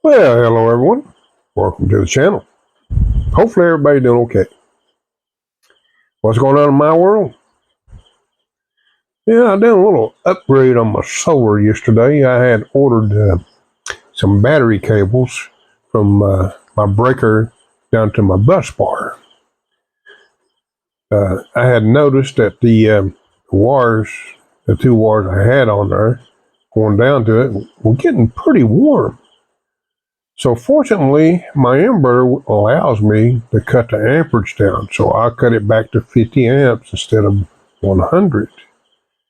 Well, hello everyone. Welcome to the channel. Hopefully everybody's doing okay. What's going on in my world? Yeah, I did a little upgrade on my solar yesterday. I had ordered some battery cables from my breaker down to my bus bar. I had noticed that the wires, the two wires I had on there, going down to it, were getting pretty warm. So fortunately, my inverter allows me to cut the amperage down. So I cut it back to 50 amps instead of 100.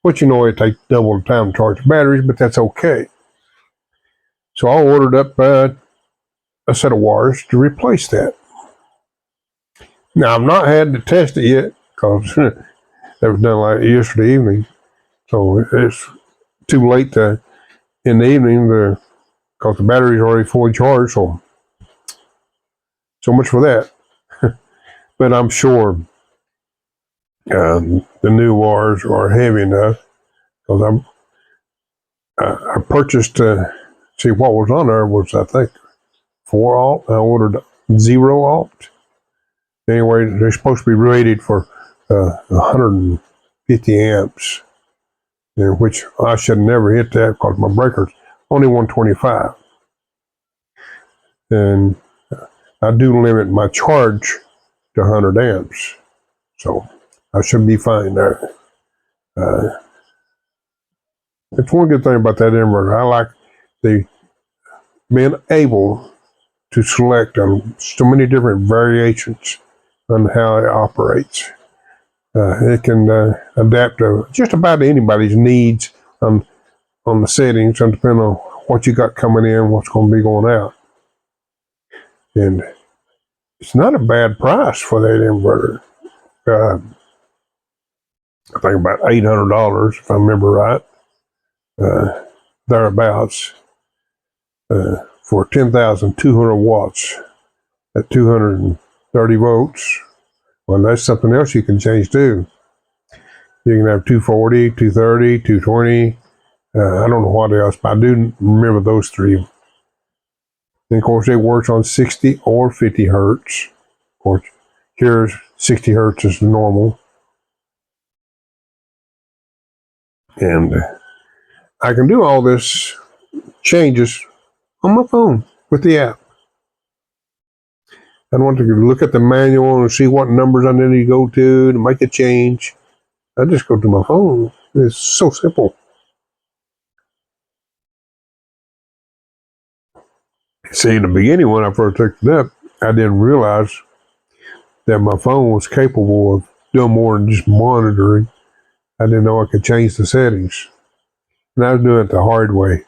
Which, it takes double the time to charge batteries, but that's okay. So I ordered up a set of wires to replace that. Now, I've not had to test it yet because that was done like yesterday evening. So it's too late in the evening because the battery's already fully charged. So much for that. But I'm sure the new wires are heavy enough because I purchased, see what was on there was, I think, 4 alt. I ordered 0 alt. Anyway, they're supposed to be rated for 150 amps, which I should never hit that because my breaker's only 125. And I do limit my charge to 100 amps. So I should be fine there. It's one good thing about that inverter. I like being able to select so many different variations on how it operates. It can adapt to just about anybody's needs on the settings, and depending on what you got coming in, what's going to be going out. And it's not a bad price for that inverter. I think about $800, if I remember right, thereabouts, for 10,200 watts at 230 volts. Well, that's something else you can change too. You can have 240, 230, 220. I don't know what else, but I do remember those three. And of course, it works on 60 or 50 hertz. Of course, here's 60 hertz is normal. And I can do all this changes on my phone with the app. I don't want to look at the manual and see what numbers I need to go to make a change. I just go to my phone. It's so simple. See, in the beginning, when I first picked it up, I didn't realize that my phone was capable of doing more than just monitoring. I didn't know I could change the settings. And I was doing it the hard way,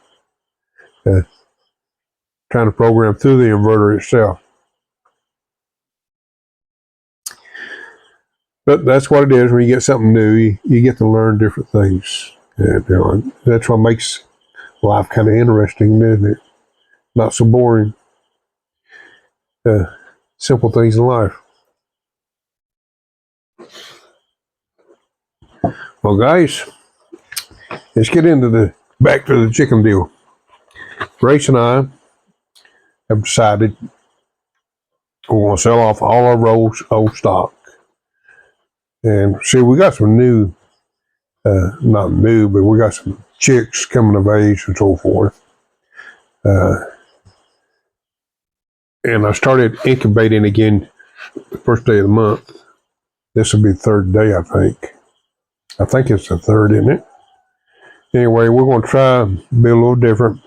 trying to program through the inverter itself. But that's what it is. When you get something new, you get to learn different things. And that's what makes life kind of interesting, isn't it? Not so boring. Simple things in life. Well, guys, let's get back to the chicken deal. Grace and I have decided we're going to sell off all our old stock. And see, we got some new, not new, but we got some chicks coming of age and so forth. And I started incubating again the first day of the month. This will be the third day, I think. I think it's the third, isn't it? Anyway, we're going to try and be a little different.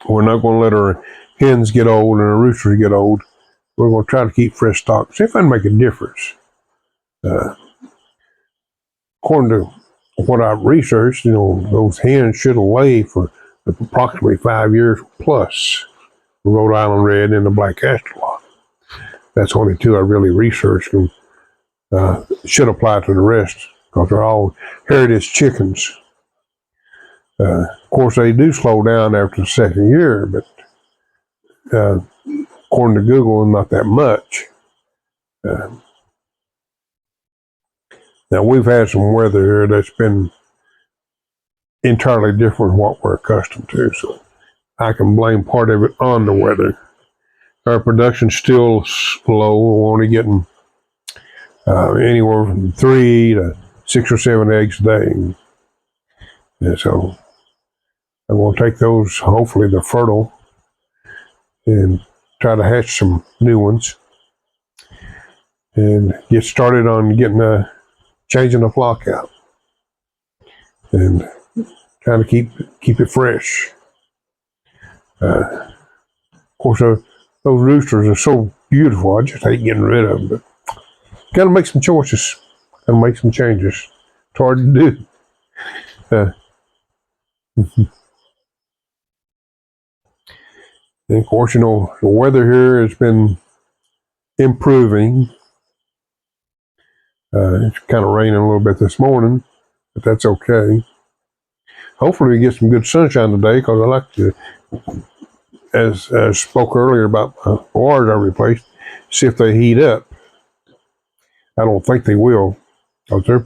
We're not going to let our hens get old and our roosters get old. We're going to try to keep fresh stock. See if I can make a difference. According to what I've researched, those hens should lay for approximately 5 years plus. The Rhode Island Red and the Black Astrolot. That's only two I really researched, and should apply to the rest because they're all heritage chickens. Of course, they do slow down after the second year, but according to Google, not that much. Now, we've had some weather here that's been entirely different from what we're accustomed to, so I can blame part of it on the weather. Our production's still slow. We're only getting anywhere from 3 to 6 or 7 eggs a day. And so I'm going to take those, hopefully they're fertile, and try to hatch some new ones and get started on getting changing the flock out and trying to keep it fresh. Of course, those roosters are so beautiful. I just hate getting rid of them, but got to make some choices. Got to make some changes. It's hard to do. And of course, the weather here has been improving. It's kind of raining a little bit this morning, but that's okay. Hopefully, we get some good sunshine today, because I like to, as I spoke earlier about wires I replaced, see if they heat up. I don't think they will, because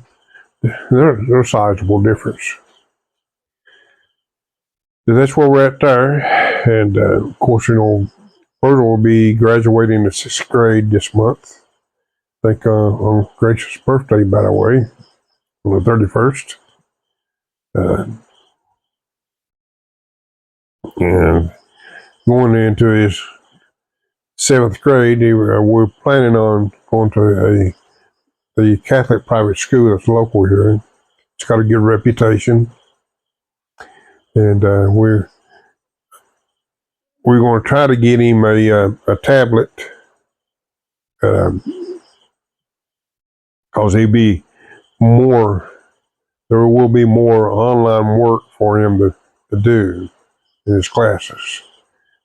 they're a sizable difference. So that's where we're at there. And of course, Virgil will be graduating the 6th grade this month. I think on Grace's birthday, by the way, on the 31st. And going into his 7th grade, we're planning on going to the Catholic private school that's local here. It's got a good reputation, and we're going to try to get him a tablet, because he'd be more. There will be more online work for him to do in his classes.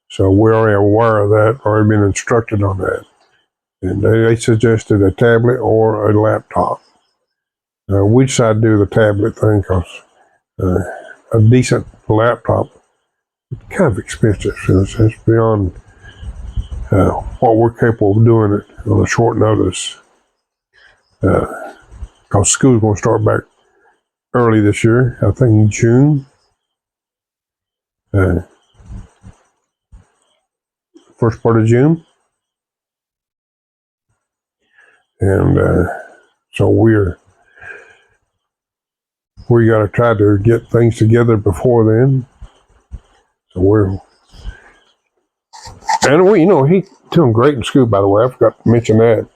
So we're already aware of that, already been instructed on that. And they suggested a tablet or a laptop. We decided to do the tablet thing because a decent laptop is kind of expensive. So it's beyond what we're capable of doing it on a short notice. Because school's going to start back early this year, I think in June. First part of June. And so we got to try to get things together before then. So he's doing great in school, by the way. I forgot to mention that.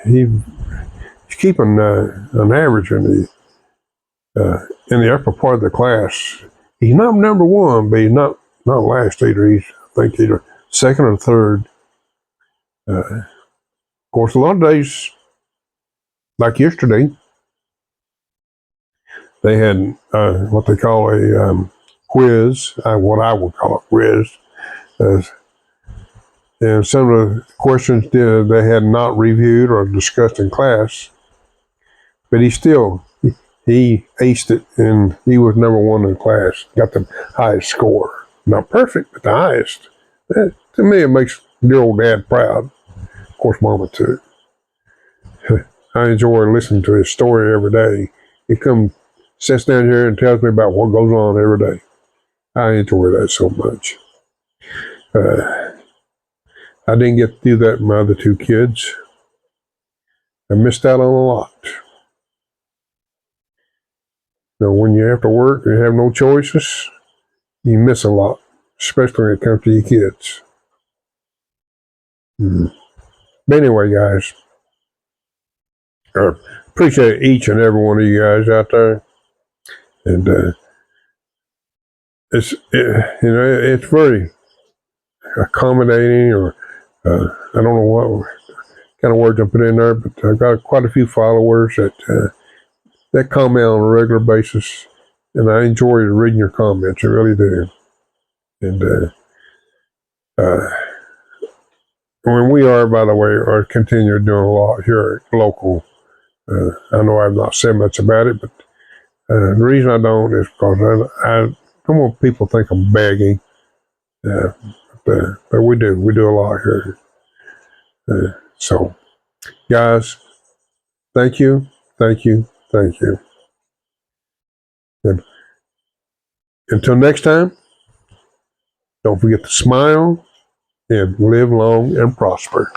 He's keeping an average in the upper part of the class. He's not number one, but he's not last either. He's, I think, either second or third. Of course, a lot of days, like yesterday, they had what they call a quiz, what I would call a quiz. And some of the questions they had not reviewed or discussed in class, but he aced it, and he was number one in the class, got the highest score. Not perfect, but the highest. To me, it makes your old dad proud. Of course, Mama too. I enjoy listening to his story every day. He sits down here and tells me about what goes on every day. I enjoy that so much. I didn't get to do that with my other 2 kids. I missed out on a lot. When you have to work and you have no choices, you miss a lot, especially when it comes to your kids. But anyway, guys, I appreciate each and every one of you guys out there. And it's very accommodating, or I don't know what kind of words I put in there, but I've got quite a few followers that comment on a regular basis, and I enjoy reading your comments. I really do. And when we are, by the way, are continue doing a lot here local. I know I've not said much about it, but the reason I don't is because I don't want people to think I'm begging. But we do a lot here. So, guys, thank you. And until next time, Don't forget to smile and live long and prosper.